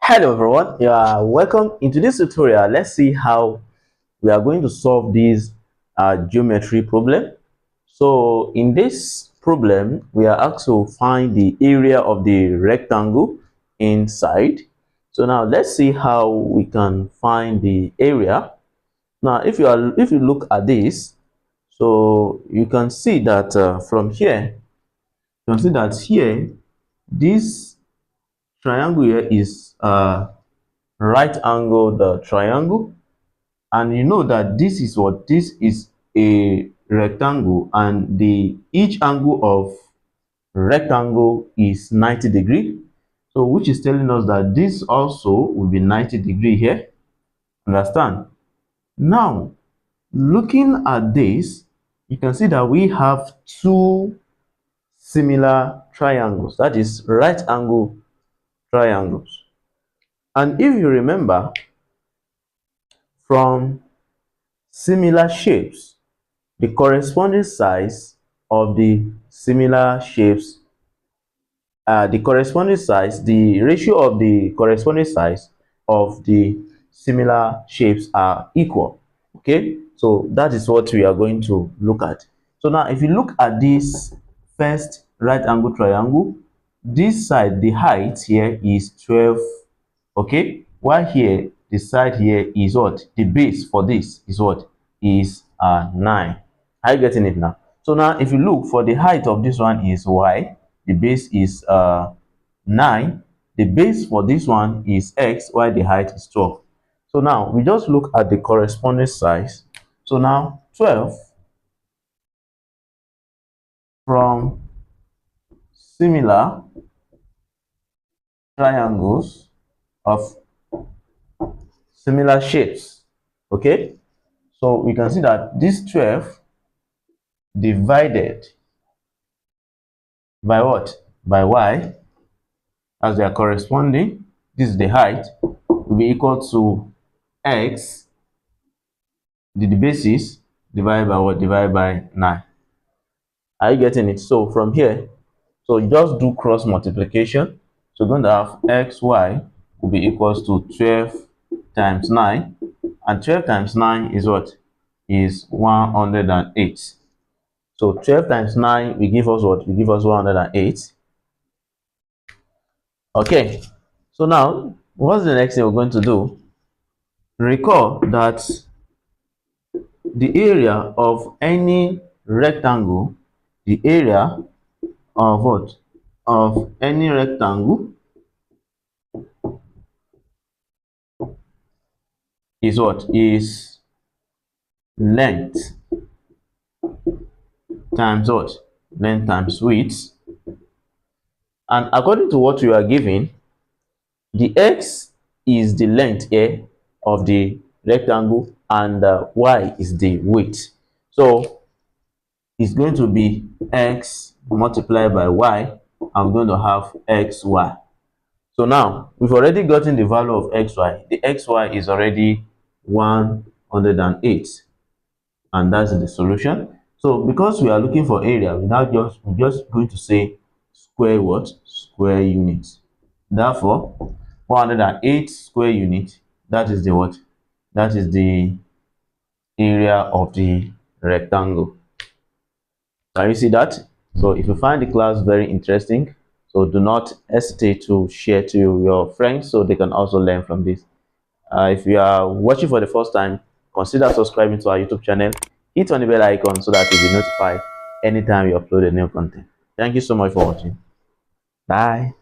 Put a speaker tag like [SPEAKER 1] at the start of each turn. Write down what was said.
[SPEAKER 1] Hello everyone, welcome. Into this tutorial, let's see how we are going to solve this geometry problem. So in this problem, we are asked to find the area of the rectangle inside. So now let's see how we can find the area. Now if you look at this, so you can see that from here, you can see that here this triangle here is right angled triangle, and you know that this is a rectangle, and the each angle of rectangle is 90 degree, so which is telling us that this also will be 90 degree here. Understand? Now looking at this, you can see that we have two similar triangles, that is right angle triangles. And if you remember, from similar shapes, the corresponding size of the similar shapes, the ratio of the corresponding size of the similar shapes are equal. Okay, so that is what we are going to look at. So now if you look at this first right angle triangle, this side, the height here is 12, okay, while here the side here is what? The base for this is what? Is 9. Are you getting it now? So now if you look, for the height of this one is y, the base is 9, the base for this one is x, while the height is 12. So now we just look at the corresponding size. So now 12 from similar triangles of similar shapes, okay, so we can see that this 12 divided by what? By y, as they are corresponding, this is the height, will be equal to x, the basis, divided by what? Divided by 9. Are you getting it? So from here, so just do cross multiplication. So we're going to have xy will be equals to 12 times 9, and 12 times 9 is what? Is 108. So 12 times 9 will give us what? Will give us 108. Okay, so now what's the next thing we're going to do? Recall that the area of any rectangle, the area of what? Of any rectangle is what? Is length times what? Length times width. And according to what we are given, the x is the length here of the rectangle, and y is the width. So it's going to be x multiplied by y. I'm going to have xy. So now we've already gotten the value of xy. The xy is already 108, and that's the solution. So because we are looking for area, we're just going to say square what? Square units. Therefore 108 square unit, that is the what? That is the area of the rectangle. Can you see that? So if you find the class very interesting, so do not hesitate to share to your friends so they can also learn from this. If you are watching for the first time, consider subscribing to our YouTube channel. Hit on the bell icon so that you'll be notified anytime we upload a new content. Thank you so much for watching. Bye.